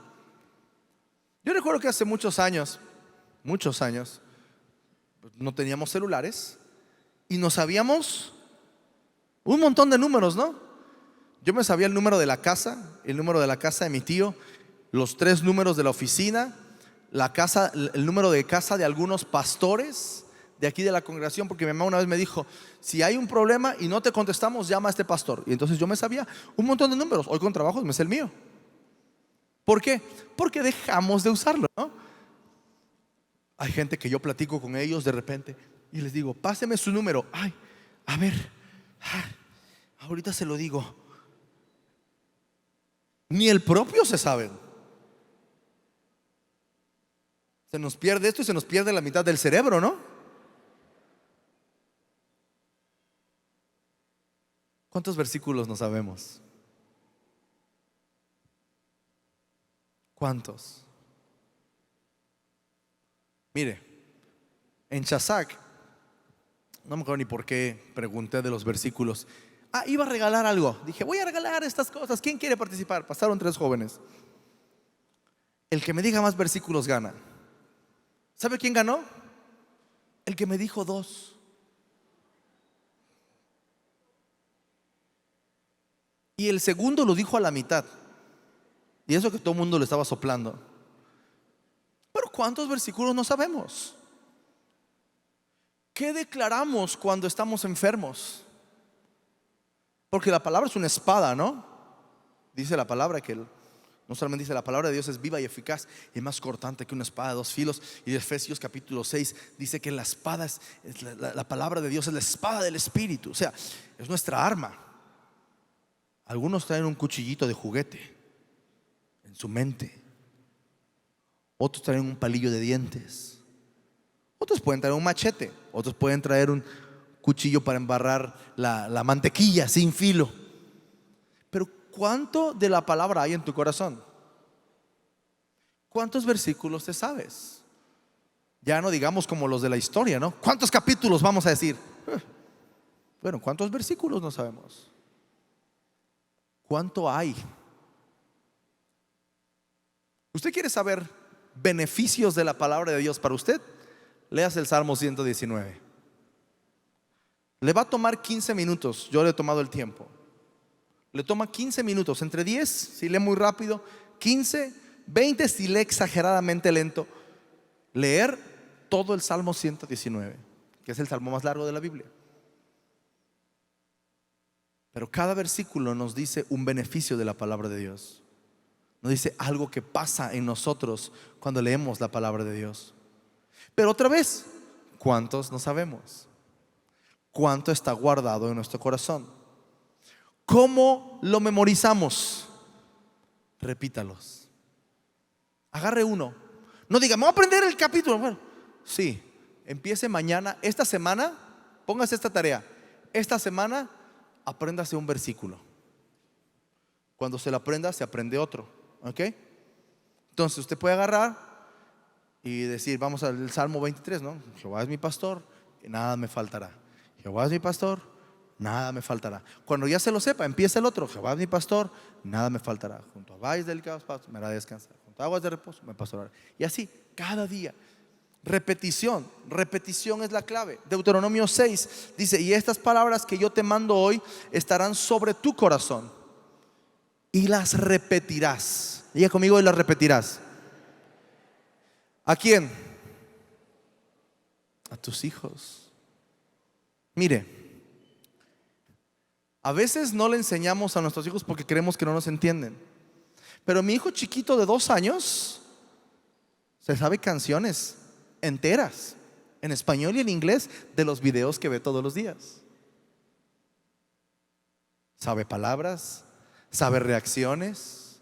Yo recuerdo que hace muchos años, no teníamos celulares y nos sabíamos un montón de números, ¿no? Yo me sabía el número de la casa, el número de la casa de mi tío, los 3 números de la oficina, la casa, el número de casa de algunos pastores de aquí de la congregación, porque mi mamá una vez me dijo: si hay un problema y no te contestamos, llama a este pastor. Y entonces yo me sabía un montón de números. Hoy con trabajo me sé el mío. ¿Por qué? Porque dejamos de usarlo, ¿no? Hay gente que yo platico con ellos de repente y les digo: páseme su número. Ay, a ver, ahorita se lo digo. Ni el propio se saben. Se nos pierde esto y se nos pierde la mitad del cerebro, ¿no? ¿Cuántos versículos no sabemos? ¿Cuántos? Mire, en Chazac, no me acuerdo ni por qué pregunté de los versículos. Iba a regalar algo. Dije: voy a regalar estas cosas. ¿Quién quiere participar? Pasaron 3 jóvenes. El que me diga más versículos gana. ¿Sabe quién ganó? El que me dijo 2. Y el segundo lo dijo a la mitad. Y eso que todo el mundo le estaba soplando. Pero ¿cuántos versículos no sabemos? ¿Qué declaramos cuando estamos enfermos? Porque la palabra es una espada, ¿no? Dice la palabra que no solamente dice: la palabra de Dios es viva y eficaz y más cortante que una espada de 2 filos. Y de Efesios capítulo 6 dice que la espada la palabra de Dios es la espada del Espíritu. O sea, es nuestra arma. Algunos traen un cuchillito de juguete en su mente. Otros traen un palillo de dientes. Otros pueden traer un machete. Otros pueden traer un cuchillo para embarrar la mantequilla sin filo. Pero ¿cuánto de la palabra hay en tu corazón? ¿Cuántos versículos te sabes? Ya no digamos como los de la historia, ¿no? ¿Cuántos capítulos vamos a decir? Bueno, ¿cuántos versículos no sabemos? ¿Cuánto hay? ¿Usted quiere saber beneficios de la palabra de Dios para usted? Leas el Salmo 119. Le va a tomar 15 minutos. Yo le he tomado el tiempo. Le toma 15 minutos, entre 10 si lee muy rápido, 15, 20 si lee exageradamente lento. Leer todo el Salmo 119, que es el salmo más largo de la Biblia. Pero cada versículo nos dice un beneficio de la palabra de Dios. Nos dice algo que pasa en nosotros cuando leemos la palabra de Dios. Pero otra vez, ¿cuántos no sabemos? ¿Cuánto está guardado en nuestro corazón? ¿Cómo lo memorizamos? Repítalos. Agarre uno. No diga, me voy a aprender el capítulo. Bueno, sí, empiece mañana. Esta semana, póngase esta tarea. Esta semana, apréndase un versículo. Cuando se lo aprenda, se aprende otro. ¿Ok? Entonces usted puede agarrar y decir, vamos al Salmo 23, ¿no? Jehová es mi pastor y nada me faltará. Jehová es mi pastor, nada me faltará. Cuando ya se lo sepa, empieza el otro. Jehová es mi pastor, nada me faltará. Junto a valles delicados pastos me hará descansar. Junto a aguas de reposo me pastorará. Y así, cada día. Repetición, repetición es la clave. Deuteronomio 6 dice, y estas palabras que yo te mando hoy estarán sobre tu corazón y las repetirás. Diga conmigo, y las repetirás. ¿A quién? A tus hijos. Mire, a veces no le enseñamos a nuestros hijos porque creemos que no nos entienden. Pero mi hijo chiquito de 2 años se sabe canciones enteras en español y en inglés de los videos que ve todos los días. Sabe palabras, sabe reacciones.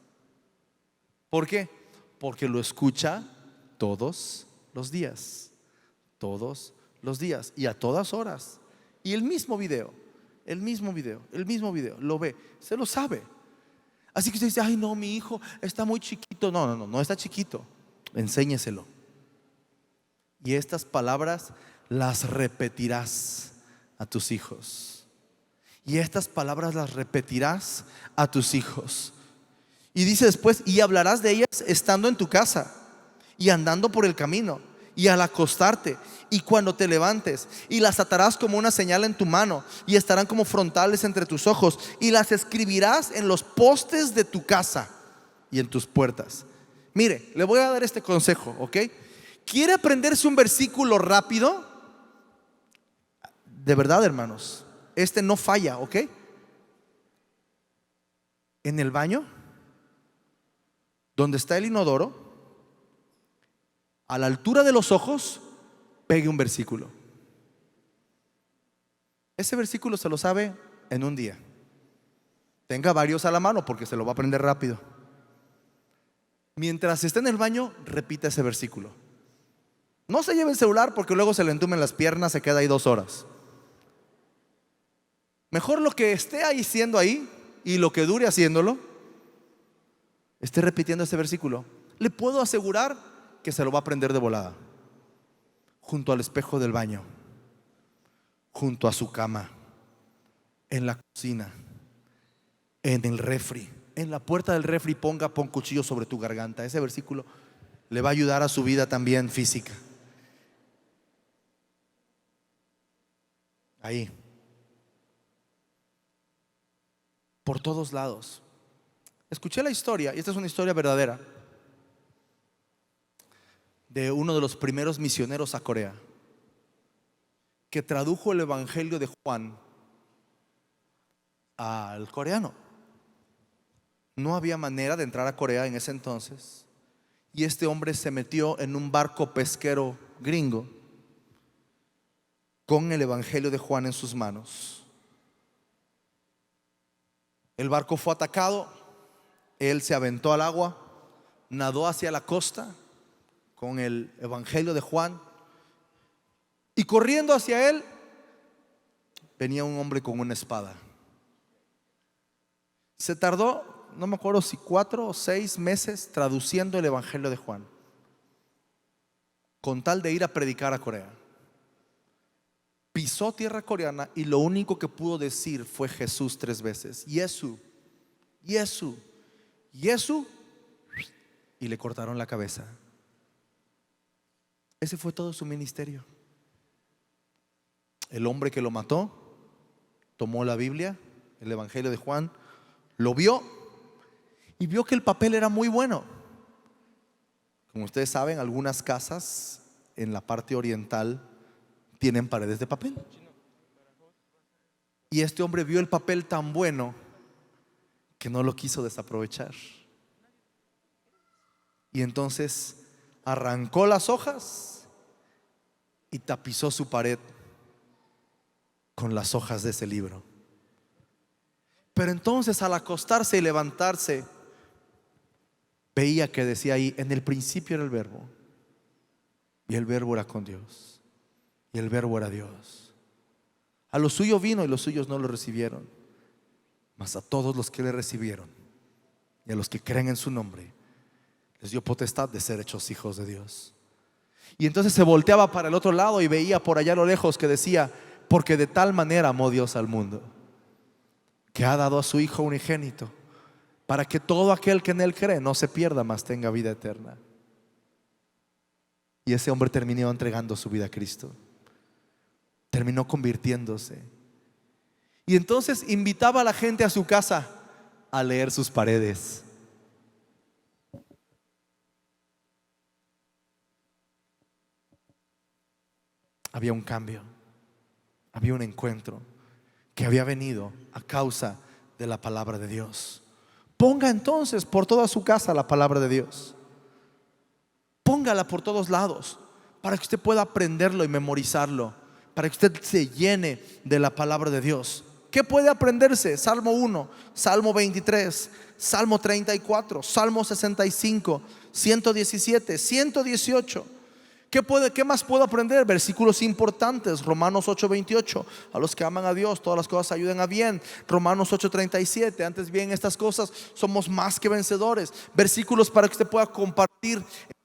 ¿Por qué? Porque lo escucha todos los días. Todos los días y a todas horas. Y el mismo video, lo ve, se lo sabe. Así que usted dice, ay no, mi hijo está muy chiquito. No está chiquito. Enséñeselo. Y estas palabras las repetirás a tus hijos. Y estas palabras las repetirás a tus hijos. Y dice después, y hablarás de ellas estando en tu casa y andando por el camino y al acostarte y cuando te levantes, y las atarás como una señal en tu mano y estarán como frontales entre tus ojos, y las escribirás en los postes de tu casa y en tus puertas. Mire, le voy a dar este consejo, ¿ok? ¿Quiere aprenderse un versículo rápido? De verdad, hermanos, este no falla, ¿ok? En el baño, donde está el inodoro, a la altura de los ojos, pegue un versículo. Ese versículo se lo sabe en un día. Tenga varios a la mano porque se lo va a aprender rápido. Mientras esté en el baño, repita ese versículo. No se lleve el celular porque luego se le entumen las piernas, se queda ahí 2 horas. Mejor lo que esté ahí siendo ahí y lo que dure haciéndolo, esté repitiendo ese versículo. Le puedo asegurar que se lo va a aprender de volada. Junto al espejo del baño, junto a su cama, en la cocina, en el refri, en la puerta del refri. Pon cuchillo sobre tu garganta. Ese versículo le va a ayudar a su vida también física. Ahí, por todos lados. Escuché la historia, y esta es una historia verdadera, de uno de los primeros misioneros a Corea, que tradujo el Evangelio de Juan al coreano. No había manera de entrar a Corea en ese entonces, y este hombre se metió en un barco pesquero gringo con el Evangelio de Juan en sus manos. El barco fue atacado, él se aventó al agua, nadó hacia la costa con el Evangelio de Juan, y corriendo hacia él venía un hombre con una espada. Se tardó, no me acuerdo si 4 o 6 meses traduciendo el Evangelio de Juan, con tal de ir a predicar a Corea. pisó tierra coreana y lo único que pudo decir fue Jesús 3 veces. Jesús, Jesús, Jesús. Y le cortaron la cabeza. Ese fue todo su ministerio. El hombre que lo mató tomó la Biblia, el Evangelio de Juan, lo vio y vio que el papel era muy bueno. Como ustedes saben, algunas casas en la parte oriental tienen paredes de papel. Y este hombre vio el papel tan bueno que no lo quiso desaprovechar. Y entonces arrancó las hojas y tapizó su pared con las hojas de ese libro. Pero entonces, al acostarse y levantarse, veía que decía ahí: en el principio era el verbo, y el verbo era con Dios, y el verbo era Dios. A lo suyo vino y los suyos no lo recibieron, mas a todos los que le recibieron y a los que creen en su nombre les dio potestad de ser hechos hijos de Dios. Y entonces se volteaba para el otro lado y veía por allá a lo lejos que decía: porque de tal manera amó Dios al mundo, que ha dado a su Hijo unigénito, para que todo aquel que en Él cree no se pierda, mas tenga vida eterna. Y ese hombre terminó entregando su vida a Cristo, terminó convirtiéndose. Y entonces invitaba a la gente a su casa a leer sus paredes. Había un cambio, había un encuentro que había venido a causa de la palabra de Dios. Ponga entonces por toda su casa la palabra de Dios. Póngala por todos lados para que usted pueda aprenderlo y memorizarlo, para que usted se llene de la palabra de Dios. ¿Qué puede aprenderse? Salmo 1, Salmo 23, Salmo 34, Salmo 65, 117, 118. ¿Qué más puedo aprender? Versículos importantes. Romanos 8:28, a los que aman a Dios todas las cosas ayudan a bien. Romanos 8:37, antes bien estas cosas somos más que vencedores. Versículos para que usted pueda compartir el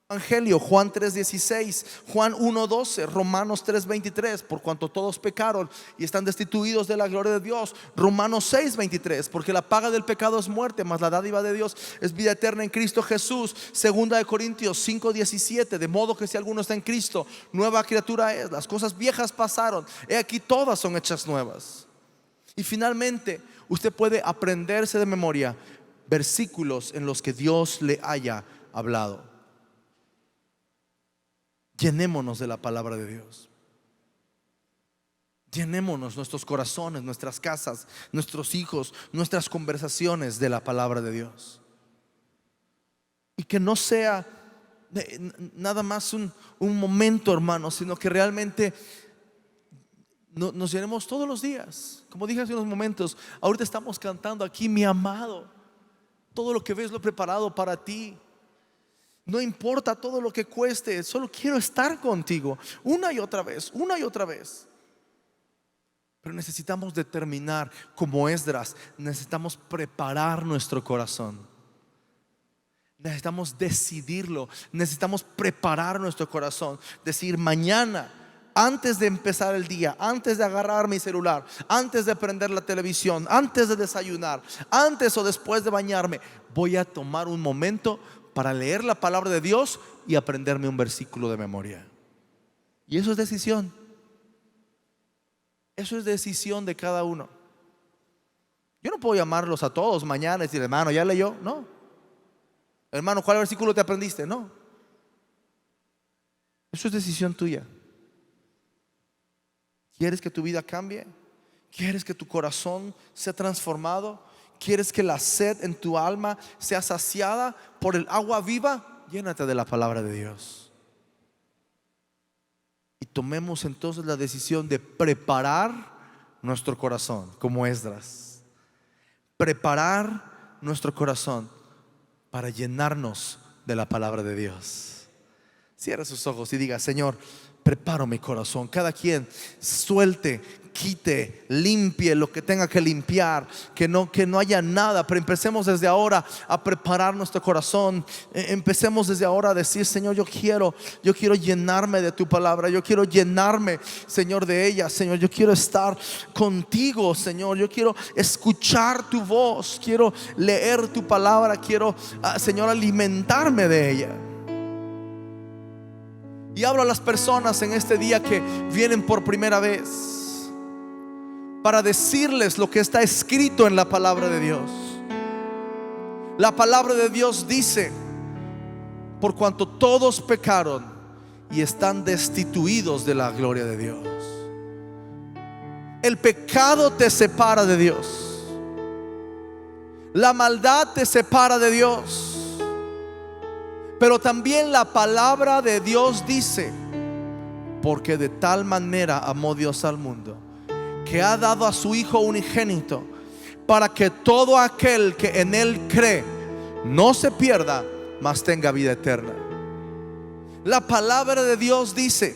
Evangelio. Juan 3:16, Juan 1:12, Romanos 3:23, por cuanto todos pecaron y están destituidos de la gloria de Dios. Romanos 6:23, porque la paga del pecado es muerte, mas la dádiva de Dios es vida eterna en Cristo Jesús. Segunda de Corintios 5:17, de modo que si alguno está en Cristo, nueva criatura es, las cosas viejas pasaron, he aquí todas son hechas nuevas. Y finalmente, usted puede aprenderse de memoria versículos en los que Dios le haya hablado. Llenémonos de la palabra de Dios. Llenémonos nuestros corazones, nuestras casas, nuestros hijos, nuestras conversaciones de la palabra de Dios. Y que no sea nada más un momento, hermano, sino que realmente nos llenemos todos los días. Como dije hace unos momentos, ahorita estamos cantando aquí: mi amado, todo lo que ves lo he preparado para ti. No importa todo lo que cueste, solo quiero estar contigo una y otra vez, una y otra vez. Pero necesitamos determinar, como Esdras, necesitamos preparar nuestro corazón. Necesitamos decidirlo, necesitamos preparar nuestro corazón. Decir: mañana, antes de empezar el día, antes de agarrar mi celular, antes de prender la televisión, antes de desayunar, antes o después de bañarme, voy a tomar un momento para leer la palabra de Dios y aprenderme un versículo de memoria. Y eso es decisión. Eso es decisión de cada uno. Yo no puedo llamarlos a todos mañana y decir: hermano, ¿ya leyó? No. Hermano, ¿cuál versículo te aprendiste? No. Eso es decisión tuya. ¿Quieres que tu vida cambie? ¿Quieres que tu corazón sea transformado? ¿Quieres que la sed en tu alma sea saciada por el agua viva? Llénate de la palabra de Dios. Y tomemos entonces la decisión de preparar nuestro corazón, como Esdras. Preparar nuestro corazón para llenarnos de la palabra de Dios. Cierra sus ojos y diga: Señor, preparo mi corazón. Cada quien suelte quite, limpie lo que tenga que limpiar, que no haya nada. Pero empecemos desde ahora a preparar nuestro corazón. Empecemos desde ahora a decir: Señor, yo quiero llenarme de tu palabra, yo quiero llenarme, Señor, de ella. Señor, yo quiero estar contigo, Señor, yo quiero escuchar tu voz, quiero leer tu palabra, quiero, Señor, alimentarme de ella. Y hablo a las personas en este día que vienen por primera vez, para decirles lo que está escrito en la palabra de Dios. La palabra de Dios dice: por cuanto todos pecaron y están destituidos de la gloria de Dios. El pecado te separa de Dios. La maldad te separa de Dios. Pero también la palabra de Dios dice: porque de tal manera amó Dios al mundo, que ha dado a su Hijo unigénito, para que todo aquel que en Él cree no se pierda, mas tenga vida eterna. La palabra de Dios dice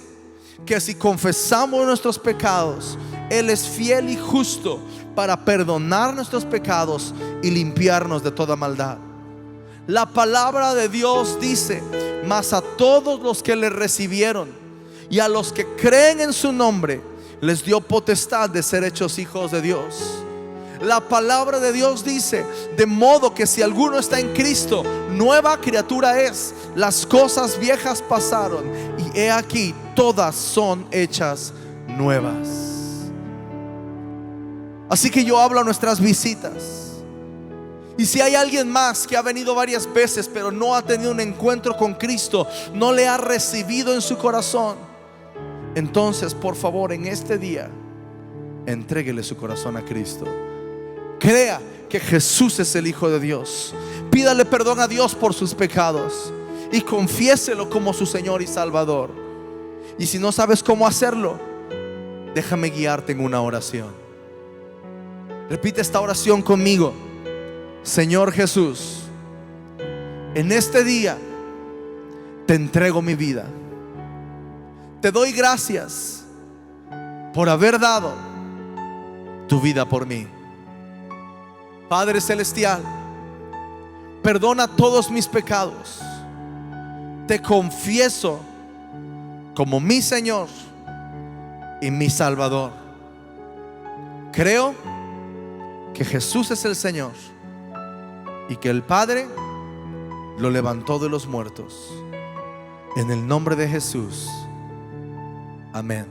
que si confesamos nuestros pecados, Él es fiel y justo para perdonar nuestros pecados y limpiarnos de toda maldad. La palabra de Dios dice: mas a todos los que le recibieron y a los que creen en su nombre, les dio potestad de ser hechos hijos de Dios. La palabra de Dios dice: de modo que si alguno está en Cristo, nueva criatura es. Las cosas viejas pasaron y he aquí, todas son hechas nuevas. Así que yo hablo a nuestras visitas. Y si hay alguien más que ha venido varias veces pero no ha tenido un encuentro con Cristo, no le ha recibido en su corazón, entonces por favor en este día entréguele su corazón a Cristo. Crea que Jesús es el Hijo de Dios. Pídale perdón a Dios por sus pecados y confiéselo como su Señor y Salvador. Y si no sabes cómo hacerlo, déjame guiarte en una oración. Repite esta oración conmigo. Señor Jesús, en este día te entrego mi vida. Te doy gracias por haber dado tu vida por mí. Padre celestial, perdona todos mis pecados. Te confieso como mi Señor y mi Salvador. Creo que Jesús es el Señor y que el Padre lo levantó de los muertos. En el nombre de Jesús, amén.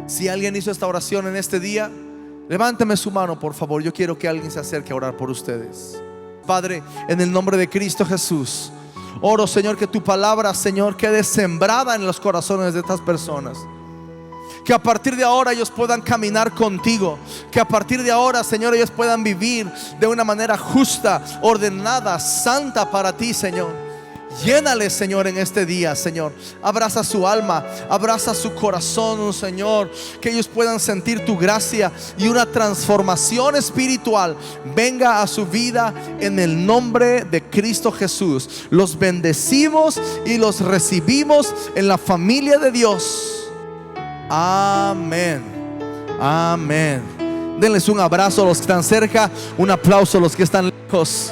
Si alguien hizo esta oración en este día, levánteme su mano, por favor. Yo quiero que alguien se acerque a orar por ustedes. Padre, en el nombre de Cristo Jesús, oro, Señor, que tu palabra, Señor, quede sembrada en los corazones de estas personas. Que a partir de ahora ellos puedan caminar contigo. Que a partir de ahora, Señor, ellos puedan vivir de una manera justa, ordenada, santa para ti, Señor. Llénale, Señor, en este día, Señor. Abraza su alma, abraza su corazón, Señor. Que ellos puedan sentir tu gracia y una transformación espiritual venga a su vida en el nombre de Cristo Jesús. Los bendecimos y los recibimos en la familia de Dios. Amén. Amén. Denles un abrazo a los que están cerca, un aplauso a los que están lejos.